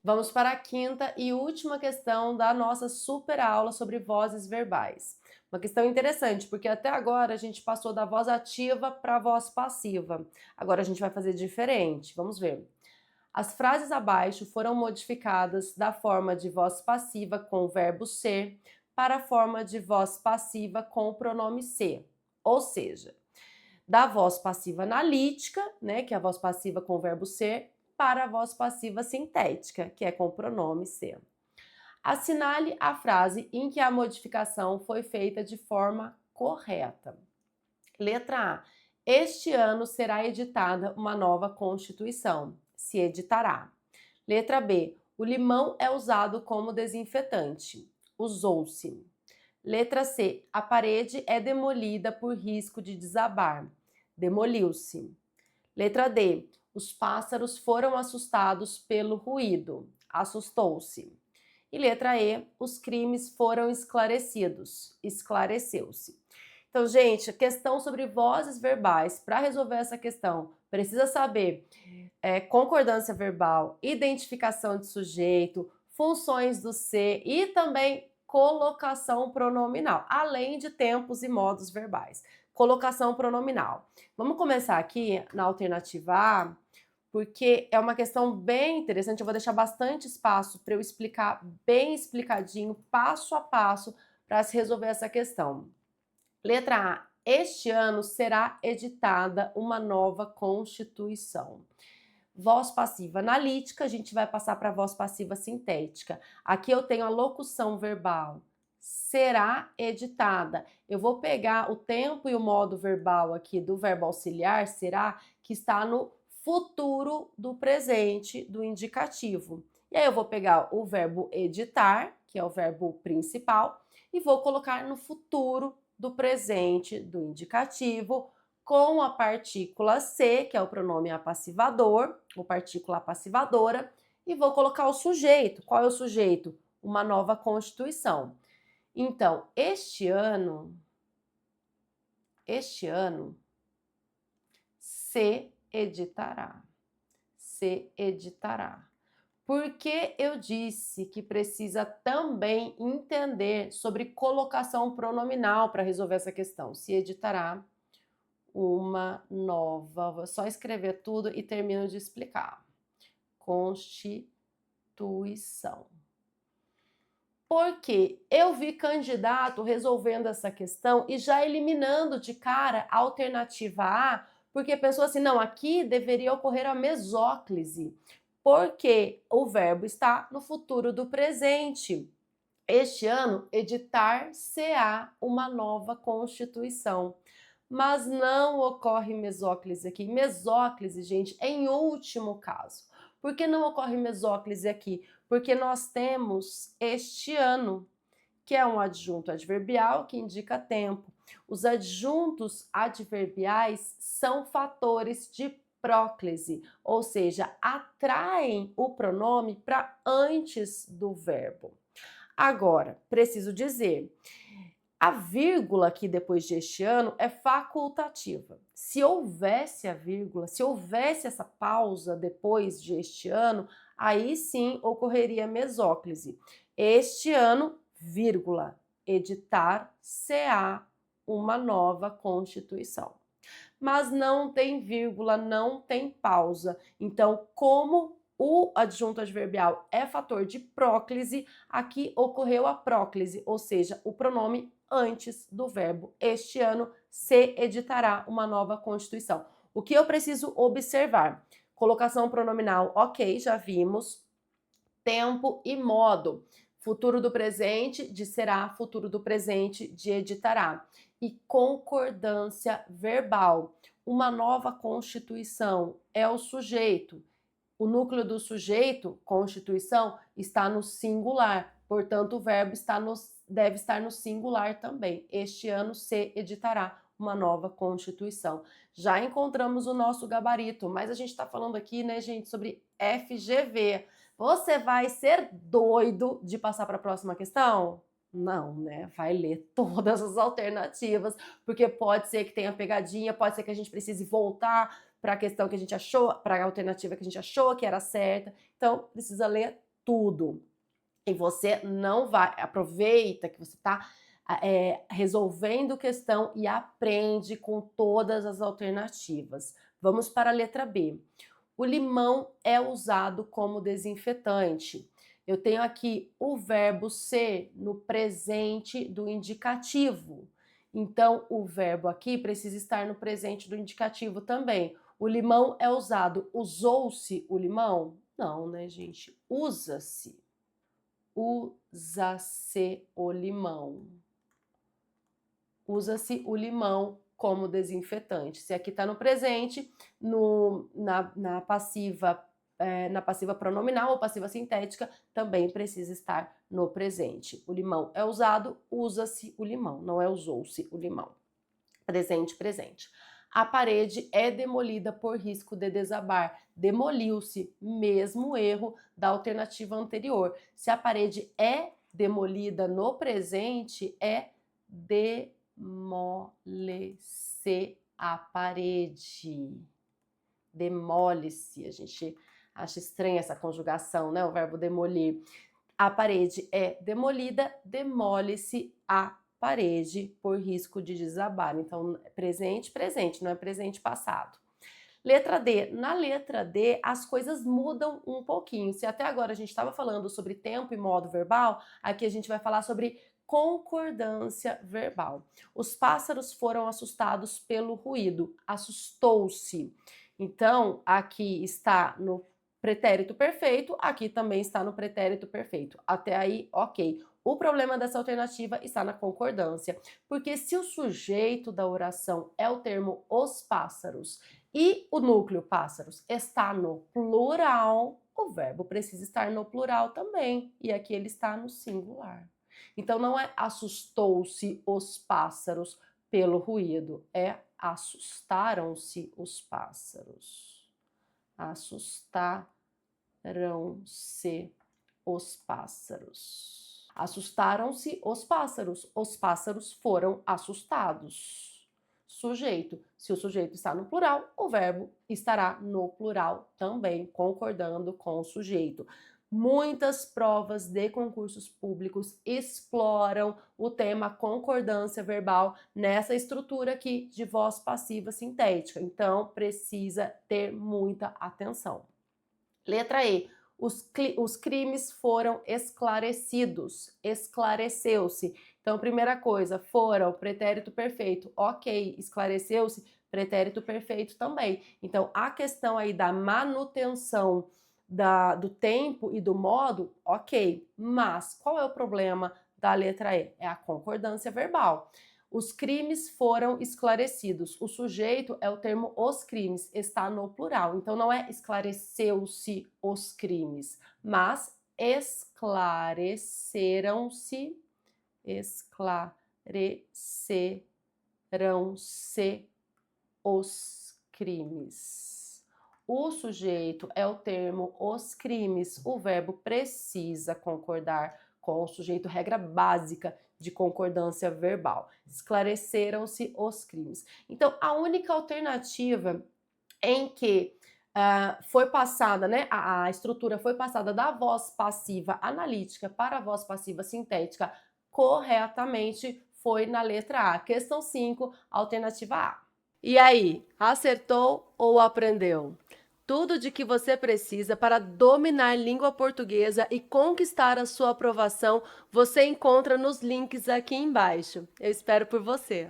Vamos para a quinta e última questão da nossa super aula sobre vozes verbais. Uma questão interessante, porque até agora a gente passou da voz ativa para a voz passiva. Agora a gente vai fazer diferente. Vamos ver. As frases abaixo foram modificadas da forma de voz passiva com o verbo ser para a forma de voz passiva com o pronome ser. Ou seja, da voz passiva analítica, né, que é a voz passiva com o verbo ser, para a voz passiva sintética, que é com o pronome ser. Assinale a frase em que a modificação foi feita de forma correta. Letra A. Este ano será editada uma nova Constituição. Se editará. Letra B. O limão é usado como desinfetante. Usou-se. Letra C. A parede é demolida por risco de desabar. Demoliu-se. Letra D. Os pássaros foram assustados pelo ruído. Assustou-se. E letra E. Os crimes foram esclarecidos. Esclareceu-se. Então, gente, a questão sobre vozes verbais, para resolver essa questão, precisa saber concordância verbal, identificação de sujeito, funções do ser e também colocação pronominal, além de tempos e modos verbais. Colocação pronominal. Vamos começar aqui na alternativa A, porque é uma questão bem interessante. Eu vou deixar bastante espaço para eu explicar bem explicadinho, passo a passo, para se resolver essa questão. Letra A. Este ano será editada uma nova Constituição. Voz passiva analítica, a gente vai passar para a voz passiva sintética. Aqui eu tenho a locução verbal. Será editada. Eu vou pegar o tempo e o modo verbal aqui do verbo auxiliar, será, que está no futuro do presente do indicativo. E aí eu vou pegar o verbo editar, que é o verbo principal, e vou colocar no futuro do presente do indicativo com a partícula ser, que é o pronome apassivador, ou partícula apassivadora, e vou colocar o sujeito. Qual é o sujeito? Uma nova Constituição. Então, este ano, se editará. Se editará. Porque eu disse que precisa também entender sobre colocação pronominal para resolver essa questão. Se editará uma nova, vou só escrever tudo e termino de explicar. Constituição. Porque eu vi candidato resolvendo essa questão e já eliminando de cara a alternativa A, porque pensou assim, não, aqui deveria ocorrer a mesóclise, porque o verbo está no futuro do presente. Este ano, editar-se-á uma nova Constituição. Mas não ocorre mesóclise aqui. Mesóclise, gente, é em último caso. Por que não ocorre mesóclise aqui? Porque nós temos este ano, que é um adjunto adverbial que indica tempo. Os adjuntos adverbiais são fatores de próclise, ou seja, atraem o pronome para antes do verbo. Agora, preciso dizer, a vírgula aqui depois de este ano é facultativa. Se houvesse a vírgula, se houvesse essa pausa depois de este ano, aí sim ocorreria mesóclise. Este ano, vírgula, editar-se-á uma nova Constituição. Mas não tem vírgula, não tem pausa. Então, como o adjunto adverbial é fator de próclise, aqui ocorreu a próclise, ou seja, o pronome antes do verbo. Este ano se editará uma nova Constituição. O que eu preciso observar? Colocação pronominal, ok, já vimos. Tempo e modo. Futuro do presente de será, futuro do presente de editará. E concordância verbal. Uma nova Constituição é o sujeito. O núcleo do sujeito, constituição, está no singular, portanto, o verbo deve estar no singular também. Este ano se editará uma nova Constituição. Já encontramos o nosso gabarito, mas a gente está falando aqui, né, gente, sobre FGV. Você vai ser doido de passar para a próxima questão? Não, né? Vai ler todas as alternativas, porque pode ser que tenha pegadinha, pode ser que a gente precise voltar para a questão que a gente achou, para a alternativa que a gente achou que era certa. Então, precisa ler tudo. E você não vai, aproveita que você está resolvendo questão e aprende com todas as alternativas. Vamos para a letra B. O limão é usado como desinfetante. Eu tenho aqui o verbo ser no presente do indicativo. Então, o verbo aqui precisa estar no presente do indicativo também. O limão é usado. Usou-se o limão? Não, né, gente? Usa-se. Usa-se o limão. Usa-se o limão como desinfetante. Se aqui está no presente, na passiva pronominal ou passiva sintética, também precisa estar no presente. O limão é usado, usa-se o limão, não é usou-se o limão. Presente, presente. A parede é demolida por risco de desabar. Demoliu-se, mesmo erro da alternativa anterior. Se a parede é demolida no presente, é demole-se a parede. Demole-se. A gente acha estranha essa conjugação, né? O verbo demolir. A parede é demolida, demole-se a parede por risco de desabar. Então, presente, presente, não é presente passado. Letra D. Na letra D, as coisas mudam um pouquinho. Se até agora a gente estava falando sobre tempo e modo verbal, aqui a gente vai falar sobre concordância verbal. Os pássaros foram assustados pelo ruído. Assustou-se. Então, aqui está no pretérito perfeito, aqui também está no pretérito perfeito. Até aí, ok. O problema dessa alternativa está na concordância, porque se o sujeito da oração é o termo os pássaros e o núcleo pássaros está no plural, o verbo precisa estar no plural também, e aqui ele está no singular. Então não é assustou-se os pássaros pelo ruído, é assustaram-se os pássaros. Assustaram-se os pássaros. Assustaram-se os pássaros foram assustados. Sujeito. Se o sujeito está no plural, o verbo estará no plural também, concordando com o sujeito. Muitas provas de concursos públicos exploram o tema concordância verbal nessa estrutura aqui de voz passiva sintética. Então, precisa ter muita atenção. Letra E. Os crimes foram esclarecidos. Esclareceu-se. Então, primeira coisa, foram, pretérito perfeito. Ok, esclareceu-se, pretérito perfeito também. Então, a questão aí da manutenção do tempo e do modo, ok. Mas qual é o problema da letra E? É a concordância verbal. Os crimes foram esclarecidos. O sujeito é o termo os crimes, está no plural. Então não é esclareceu-se os crimes, mas esclareceram-se os crimes. O sujeito é o termo os crimes. O verbo precisa concordar com o sujeito, regra básica de concordância verbal. Esclareceram-se os crimes. Então, a única alternativa em que foi passada, né, a estrutura foi passada da voz passiva analítica para a voz passiva sintética corretamente foi na letra A. Questão 5, alternativa A. E aí, acertou ou aprendeu? Tudo de que você precisa para dominar língua portuguesa e conquistar a sua aprovação, você encontra nos links aqui embaixo. Eu espero por você.